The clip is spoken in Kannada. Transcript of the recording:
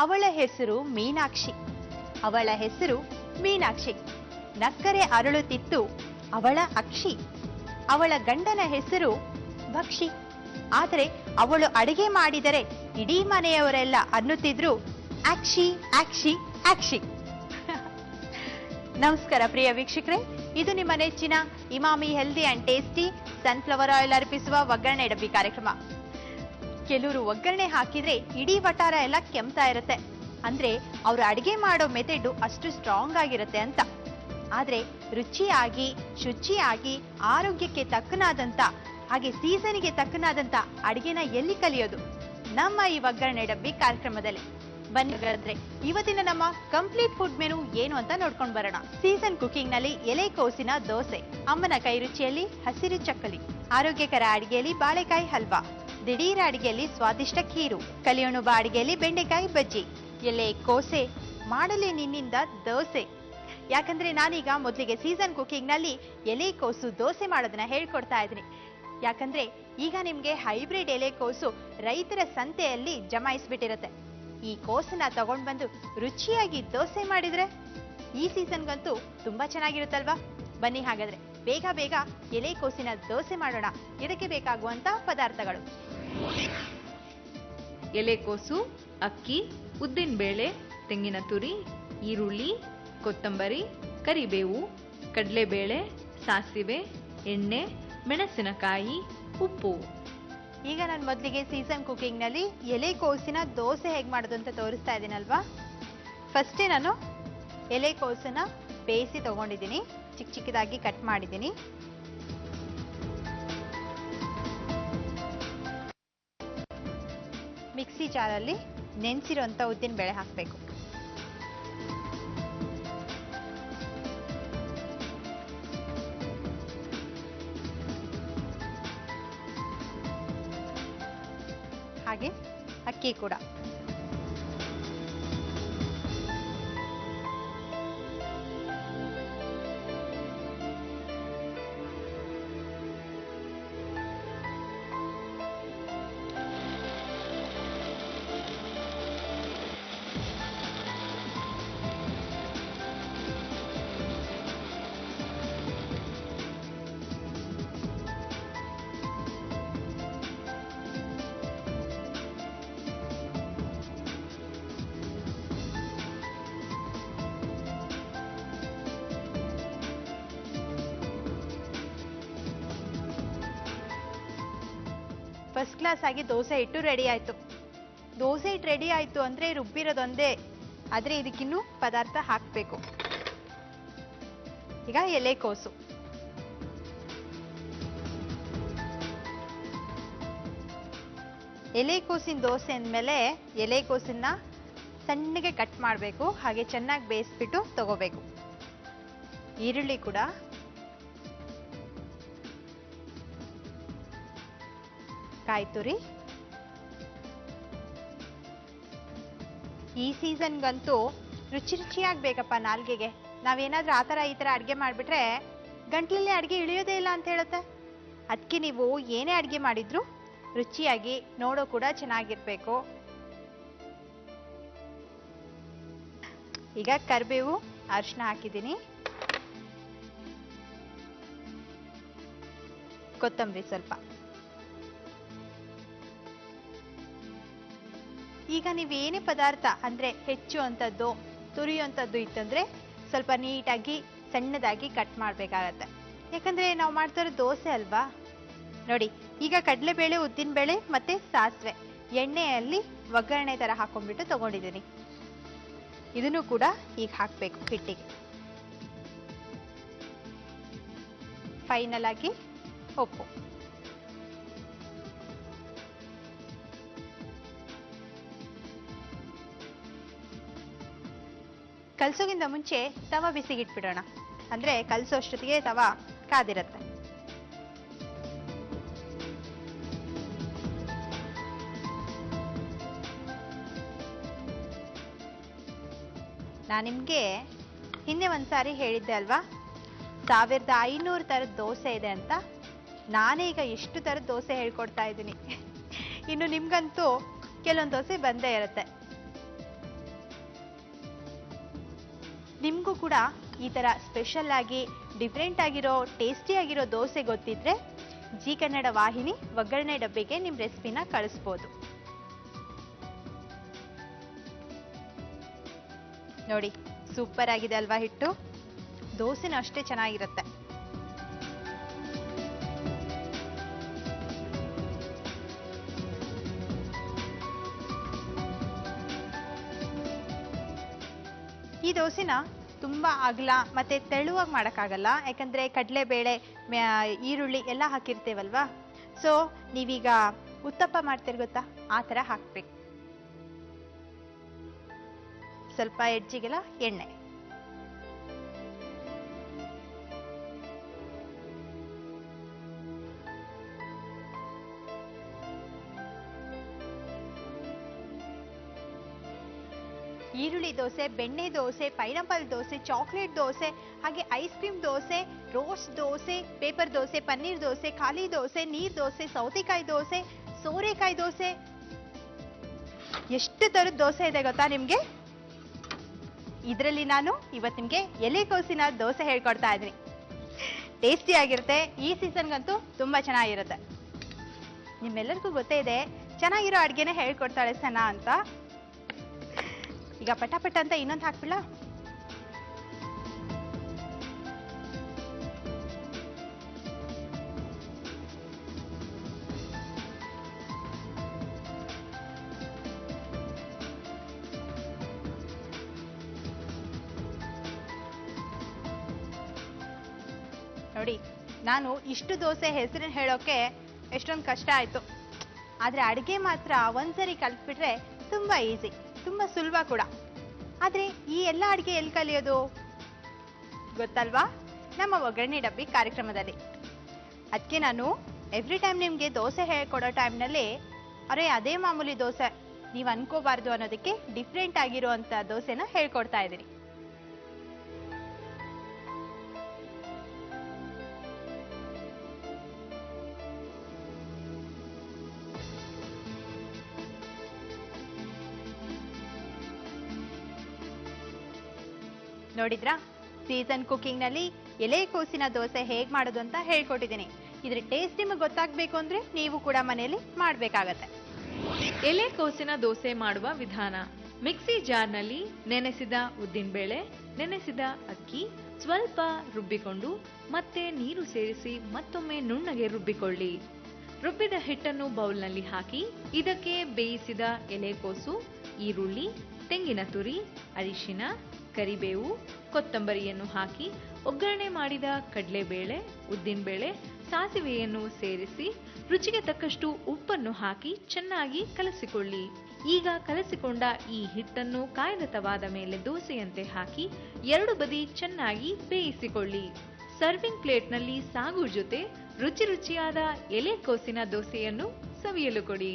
ಅವಳ ಹೆಸರು ಮೀನಾಕ್ಷಿ. ಅವಳ ಹೆಸರು ಮೀನಾಕ್ಷಿ. ನಕ್ಕರೆ ಅರಳುತ್ತಿತ್ತು ಅವಳ ಅಕ್ಷಿ. ಅವಳ ಗಂಡನ ಹೆಸರು ಭಕ್ಷಿ. ಆದರೆ ಅವಳು ಅಡಿಗೆ ಮಾಡಿದರೆ ಇಡೀ ಮನೆಯವರೆಲ್ಲ ಅನ್ನುತ್ತಿದ್ರು ಆಕ್ಷಿ ಆಕ್ಷಿ ಆಕ್ಷಿ. ನಮಸ್ಕಾರ ಪ್ರಿಯ ವೀಕ್ಷಕರೇ, ಇದು ನಿಮ್ಮ ನೆಚ್ಚಿನ Emami healthy and tasty sunflower oil ಅರ್ಪಿಸುವ ಒಗ್ಗರಣೆ ಡಬ್ಬಿ ಕಾರ್ಯಕ್ರಮ. ಕೆಲವರು ಒಗ್ಗರಣೆ ಹಾಕಿದ್ರೆ ಇಡೀ ವಟಾರ ಎಲ್ಲ ಕೆಮ್ತಾ ಇರುತ್ತೆ. ಅಂದ್ರೆ ಅವರು ಅಡಿಗೆ ಮಾಡೋ ಮೆಥಡ್ ಅಷ್ಟು ಸ್ಟ್ರಾಂಗ್ ಆಗಿರುತ್ತೆ ಅಂತ. ಆದ್ರೆ ರುಚಿಯಾಗಿ, ಶುಚಿಯಾಗಿ, ಆರೋಗ್ಯಕ್ಕೆ ತಕ್ಕನಾದಂತ ಹಾಗೆ ಸೀಸನ್ಗೆ ತಕ್ಕನಾದಂತ ಅಡಿಗೆನ ಎಲ್ಲಿ ಕಲಿಯೋದು? ನಮ್ಮ ಈ ಒಗ್ಗರಣೆ ಡಬ್ಬಿ ಕಾರ್ಯಕ್ರಮದಲ್ಲಿ. ಬನ್ನಿ ಹಾಗಾದ್ರೆ ಇವತ್ತಿನ ನಮ್ಮ ಕಂಪ್ಲೀಟ್ ಫುಡ್ ಮೆನು ಏನು ಅಂತ ನೋಡ್ಕೊಂಡು ಬರೋಣ. ಸೀಸನ್ ಕುಕಿಂಗ್ ನಲ್ಲಿ ಎಲೆಕೋಸಿನ ದೋಸೆ, ಅಮ್ಮನ ಕೈ ರುಚಿಯಲ್ಲಿ ಹಸಿರು ಚಕ್ಕಲಿ, ಆರೋಗ್ಯಕರ ಅಡಿಗೆಯಲ್ಲಿ ಬಾಳೆಕಾಯಿ ಹಲ್ವಾ, ದಿಢೀರ್ ಅಡಿಗೆಯಲ್ಲಿ ಸ್ವಾದಿಷ್ಟ ಖೀರು, ಕಲಿಯೋಣ ಬಾ ಅಡಿಗೆಯಲ್ಲಿ ಬೆಂಡೆಕಾಯಿ ಬಜ್ಜಿ, ಎಲೆಕೋಸೆ ಮಾಡಲಿ ನಿನ್ನಿಂದ ದೋಸೆ. ಯಾಕಂದ್ರೆ ನಾನೀಗ ಮೊದಲಿಗೆ ಸೀಸನ್ ಕುಕಿಂಗ್ ನಲ್ಲಿ ಎಲೆಕೋಸು ದೋಸೆ ಮಾಡೋದನ್ನ ಹೇಳ್ಕೊಡ್ತಾ ಇದ್ದೀನಿ. ಯಾಕಂದ್ರೆ ಈಗ ನಿಮ್ಗೆ ಹೈಬ್ರಿಡ್ ಎಲೆಕೋಸು ರೈತರ ಸಂತೆಯಲ್ಲಿ ಜಮಾಯಿಸ್ಬಿಟ್ಟಿರುತ್ತೆ. ಈ ಕೋಸನ್ನ ತಗೊಂಡ್ ಬಂದು ರುಚಿಯಾಗಿ ದೋಸೆ ಮಾಡಿದ್ರೆ ಈ ಸೀಸನ್ಗಂತೂ ತುಂಬಾ ಚೆನ್ನಾಗಿರುತ್ತಲ್ವಾ? ಬನ್ನಿ ಹಾಗಾದ್ರೆ ಬೇಗ ಬೇಗ ಎಲೆಕೋಸಿನ ದೋಸೆ ಮಾಡೋಣ. ಇದಕ್ಕೆ ಬೇಕಾಗುವಂತ ಪದಾರ್ಥಗಳು: ಎಲೆಕೋಸು, ಅಕ್ಕಿ, ಉದ್ದಿನಬೇಳೆ, ತೆಂಗಿನ ತುರಿ, ಈರುಳ್ಳಿ, ಕೊತ್ತಂಬರಿ, ಕರಿಬೇವು, ಕಡಲೆಬೇಳೆ, ಸಾಸಿವೆ, ಎಣ್ಣೆ, ಮೆಣಸಿನಕಾಯಿ, ಉಪ್ಪು. ಈಗ ನಾನು ಮೊದಲಿಗೆ ಸೀಸನ್ ಕುಕಿಂಗ್ ನಲ್ಲಿ ಎಲೆಕೋಸಿನ ದೋಸೆ ಹೇಗೆ ಮಾಡೋದು ಅಂತ ತೋರಿಸ್ತಾ ಇದ್ದೀನಲ್ವಾ. ಫಸ್ಟೇ ನಾನು ಎಲೆಕೋಸನ್ನ ಬೇಯಿಸಿ ತಗೊಂಡಿದ್ದೀನಿ, ಚಿಕ್ಕ ಚಿಕ್ಕದಾಗಿ ಕಟ್ ಮಾಡಿದ್ದೀನಿ. ಮಿಕ್ಸಿ ಜಾರಲ್ಲಿ ನೆನೆಸಿರುವಂತ ಉದ್ದಿನ ಬೇಳೆ ಹಾಕಬೇಕು. ಹಾಗೆ ಅಕ್ಕಿ ಕೂಡ. ಫಸ್ಟ್ ಕ್ಲಾಸ್ ಆಗಿ ದೋಸೆ ಹಿಟ್ಟು ರೆಡಿ ಆಯ್ತು. ದೋಸೆ ಹಿಟ್ಟು ರೆಡಿ ಆಯ್ತು ಅಂದ್ರೆ ರುಬ್ಬಿರೋದೊಂದೇ, ಆದ್ರೆ ಇದಕ್ಕಿನ್ನೂ ಪದಾರ್ಥ ಹಾಕ್ಬೇಕು. ಈಗ ಎಲೆಕೋಸು, ಎಲೆಕೋಸಿನ ದೋಸೆ ಅಂದಮೇಲೆ ಎಲೆಕೋಸನ್ನ ಸಣ್ಣಗೆ ಕಟ್ ಮಾಡಬೇಕು, ಹಾಗೆ ಚೆನ್ನಾಗಿ ಬೇಯಿಸ್ಬಿಟ್ಟು ತಗೋಬೇಕು. ಈರುಳ್ಳಿ ಕೂಡ, ಕಾಯಿ ತುರಿ. ಈ ಸೀಸನ್ಗಂತೂ ರುಚಿ ರುಚಿಯಾಗಿ ಬೇಕಪ್ಪ ನಾಲ್ಗೆಗೆ. ನಾವೇನಾದ್ರೂ ಆತರ ಈ ತರ ಅಡ್ಗೆ ಮಾಡ್ಬಿಟ್ರೆ ಗಂಟ್ಲಲ್ಲಿ ಅಡ್ಗೆ ಇಳಿಯೋದೇ ಇಲ್ಲ ಅಂತ ಹೇಳುತ್ತೆ. ಅದಕ್ಕೆ ನೀವು ಏನೇ ಅಡ್ಗೆ ಮಾಡಿದ್ರು ರುಚಿಯಾಗಿ, ನೋಡೋ ಕೂಡ ಚೆನ್ನಾಗಿರ್ಬೇಕು. ಈಗ ಕರಿಬೇವು, ಅರಿಶಿನ ಹಾಕಿದ್ದೀನಿ, ಕೊತ್ತಂಬರಿ ಸ್ವಲ್ಪ. ಈಗ ನೀವೇನೇ ಪದಾರ್ಥ ಅಂದ್ರೆ ಹೆಚ್ಚು ಅಂತದ್ದು, ತುರಿಯುವಂಥದ್ದು ಇತ್ತಂದ್ರೆ ಸ್ವಲ್ಪ ನೀಟಾಗಿ ಸಣ್ಣದಾಗಿ ಕಟ್ ಮಾಡ್ಬೇಕಾಗತ್ತೆ. ಯಾಕಂದ್ರೆ ನಾವು ಮಾಡ್ತಾ ಇರೋ ದೋಸೆ ಅಲ್ವಾ. ನೋಡಿ, ಈಗ ಕಡಲೆಬೇಳೆ, ಉದ್ದಿನಬೇಳೆ ಮತ್ತೆ ಸಾಸಿವೆ ಎಣ್ಣೆಯಲ್ಲಿ ಒಗ್ಗರಣೆ ತರ ಹಾಕೊಂಡ್ಬಿಟ್ಟು ತಗೊಂಡಿದ್ದೀನಿ. ಇದನ್ನು ಕೂಡ ಈಗ ಹಾಕ್ಬೇಕು ಹಿಟ್ಟಿಗೆ. ಫೈನಲ್ ಆಗಿ ಉಪ್ಪು. ಕಲ್ಸೋಗಿಂತ ಮುಂಚೆ ತವ ಬಿಸಿಗಿಟ್ಬಿಡೋಣ, ಅಂದ್ರೆ ಕಲ್ಸೋ ಅಷ್ಟೊತ್ತಿಗೆ ತವ ಕಾದಿರತ್ತೆ. ನಾನು ನಿಮ್ಗೆ ಹಿಂದೆ ಒಂದ್ಸಾರಿ ಹೇಳಿದ್ದೆ ಅಲ್ವಾ, 1500 ತರದ ದೋಸೆ ಇದೆ ಅಂತ. ನಾನೇ ಈಗ ಎಷ್ಟು ತರದ ದೋಸೆ ಹೇಳ್ಕೊಡ್ತಾ ಇದ್ದೀನಿ. ಇನ್ನು ನಿಮ್ಗಂತೂ ಕೆಲವೊಂದು ದೋಸೆ ಬಂದೇ ಇರುತ್ತೆ. ನಿಮಗೂ ಕೂಡ ಈ ಥರ ಸ್ಪೆಷಲ್ ಆಗಿ ಡಿಫ್ರೆಂಟ್ ಆಗಿರೋ ಟೇಸ್ಟಿ ಆಗಿರೋ ದೋಸೆ ಗೊತ್ತಿದ್ರೆ ಜಿ ಕನ್ನಡ ವಾಹಿನಿ ಒಗ್ಗರಣೆ ಡಬ್ಬಿಗೆ ನಿಮ್ಮ ರೆಸಿಪಿನ ಕಳಿಸ್ಬೋದು. ನೋಡಿ, ಸೂಪರ್ ಆಗಿದೆ ಅಲ್ವಾ ಹಿಟ್ಟು? ದೋಸೆನೂ ಅಷ್ಟೇ ಚೆನ್ನಾಗಿರುತ್ತೆ. ಈ ದೋಸೆನ ತುಂಬಾ ಅಗಲ ಮತ್ತೆ ತೆಳುವಾಗಿ ಮಾಡೋಕ್ಕಾಗಲ್ಲ, ಯಾಕಂದ್ರೆ ಕಡಲೆಬೇಳೆ, ಈರುಳ್ಳಿ ಎಲ್ಲ ಹಾಕಿರ್ತೇವಲ್ವಾ. ಸೊ ನೀವೀಗ ಉತ್ತಪ್ಪ ಮಾಡ್ತೀರಿ ಗೊತ್ತಾ, ಆ ಥರ ಹಾಕ್ಬೇಕು. ಸ್ವಲ್ಪ ಎಡ್ಜಿಗೆಲ್ಲ ಎಣ್ಣೆ, ಈರುಳ್ಳಿ ದೋಸೆ, ಬೆಣ್ಣೆ ದೋಸೆ, ಪೈನಾಪಲ್ ದೋಸೆ, ಚಾಕ್ಲೇಟ್ ದೋಸೆ, ಹಾಗೆ ice cream dosa, roast dosa, paper dosa, paneer dosa, ಖಾಲಿ ದೋಸೆ, ನೀರ್ ದೋಸೆ, ಸೌತೆಕಾಯಿ ದೋಸೆ, ಸೋರೆಕಾಯಿ ದೋಸೆ, ಎಷ್ಟು ತರದ ದೋಸೆ ಇದೆ ಗೊತ್ತಾ ನಿಮ್ಗೆ? ಇದರಲ್ಲಿ ನಾನು ಇವತ್ತು ನಿಮ್ಗೆ ಎಲೆಕೋಸಿನ ದೋಸೆ ಹೇಳ್ಕೊಡ್ತಾ ಇದ್ದೀನಿ. ಟೇಸ್ಟಿ ಆಗಿರುತ್ತೆ, ಈ ಸೀಸನ್ಗಂತೂ ತುಂಬಾ ಚೆನ್ನಾಗಿರುತ್ತೆ. ನಿಮ್ಮೆಲ್ಲರಿಗೂ ಗೊತ್ತೇ ಇದೆ, ಚೆನ್ನಾಗಿರೋ ಅಡ್ಗೆನೆ ಹೇಳ್ಕೊಡ್ತಾಳೆ ಸನಾ ಅಂತ. ಈಗ ಪಟಾಪಟ ಅಂತ ಇನ್ನೊಂದು ಹಾಕ್ಬಿಡ. ನೋಡಿ, ನಾನು ಇಷ್ಟು ದೋಸೆ ಹೆಸರನ್ನ ಹೇಳೋಕೆ ಎಷ್ಟೊಂದು ಕಷ್ಟ ಆಯ್ತು. ಆದ್ರೆ ಅಡುಗೆ ಮಾತ್ರ ಒಂದ್ಸರಿ ಕಲ್ತ್ಬಿಟ್ರೆ ತುಂಬಾ ಈಸಿ, ತುಂಬಾ ಸುಲಭ ಕೂಡ. ಆದ್ರೆ ಈ ಎಲ್ಲ ಅಡುಗೆ ಎಲ್ಲಿ ಕಲಿಯೋದು ಗೊತ್ತಲ್ವಾ? ನಮ್ಮ ಒಗ್ಗರಣೆ ಡಬ್ಬಿ ಕಾರ್ಯಕ್ರಮದಲ್ಲಿ. ಅದಕ್ಕೆ ನಾನು ಎವ್ರಿ ಟೈಮ್ ನಿಮ್ಗೆ ದೋಸೆ ಹೇಳ್ಕೊಡೋ ಟೈಮ್ನಲ್ಲಿ ಅರೆ ಅದೇ ಮಾಮೂಲಿ ದೋಸೆ ನೀವು ಅನ್ಕೋಬಾರ್ದು ಅನ್ನೋದಕ್ಕೆ ಡಿಫ್ರೆಂಟ್ ಆಗಿರುವಂತ ದೋಸೆನ ಹೇಳ್ಕೊಡ್ತಾ ಇದ್ದೀನಿ. ನೋಡಿದ್ರಾ, ಸೀಸನ್ ಕುಕಿಂಗ್ ನಲ್ಲಿ ಎಲೆಕೋಸಿನ ದೋಸೆ ಹೇಗ್ ಮಾಡೋದು ಅಂತ ಹೇಳ್ಕೊಟ್ಟಿದ್ದೀನಿ. ಇದ್ರ ಟೇಸ್ಟ್ ನಿಮಗೆ ಗೊತ್ತಾಗ್ಬೇಕು ಅಂದ್ರೆ ನೀವು ಕೂಡ ಮನೆಯಲ್ಲಿ ಮಾಡ್ಬೇಕಾಗತ್ತೆ. ಎಲೆಕೋಸಿನ ದೋಸೆ ಮಾಡುವ ವಿಧಾನ: ಮಿಕ್ಸಿ ಜಾರ್ನಲ್ಲಿ ನೆನೆಸಿದ ಉದ್ದಿನಬೇಳೆ, ನೆನೆಸಿದ ಅಕ್ಕಿ ಸ್ವಲ್ಪ ರುಬ್ಬಿಕೊಂಡು ಮತ್ತೆ ನೀರು ಸೇರಿಸಿ ಮತ್ತೊಮ್ಮೆ ನುಣ್ಣಗೆ ರುಬ್ಬಿಕೊಳ್ಳಿ. ರುಬ್ಬಿದ ಹಿಟ್ಟನ್ನು ಬೌಲ್ನಲ್ಲಿ ಹಾಕಿ ಇದಕ್ಕೆ ಬೇಯಿಸಿದ ಎಲೆಕೋಸು, ಈರುಳ್ಳಿ, ತೆಂಗಿನ ತುರಿ, ಅರಿಶಿನ, ಕರಿಬೇವು, ಕೊತ್ತಂಬರಿಯನ್ನು ಹಾಕಿ ಒಗ್ಗರಣೆ ಮಾಡಿದ ಕಡಲೆಬೇಳೆ, ಉದ್ದಿನಬೇಳೆ, ಸಾಸಿವೆಯನ್ನು ಸೇರಿಸಿ ರುಚಿಗೆ ತಕ್ಕಷ್ಟು ಉಪ್ಪನ್ನು ಹಾಕಿ ಚೆನ್ನಾಗಿ ಕಲಸಿಕೊಳ್ಳಿ. ಈಗ ಕಲಸಿಕೊಂಡ ಈ ಹಿಟ್ಟನ್ನು ಕಾಯ್ದ ತವಾದ ಮೇಲೆ ದೋಸೆಯಂತೆ ಹಾಕಿ ಎರಡು ಬದಿ ಚೆನ್ನಾಗಿ ಬೇಯಿಸಿಕೊಳ್ಳಿ. ಸರ್ವಿಂಗ್ ಪ್ಲೇಟ್ನಲ್ಲಿ ಸಾಗು ಜೊತೆ ರುಚಿಯಾದ ಎಲೆಕೋಸಿನ ದೋಸೆಯನ್ನು ಸವಿಯಲು ಕೊಡಿ.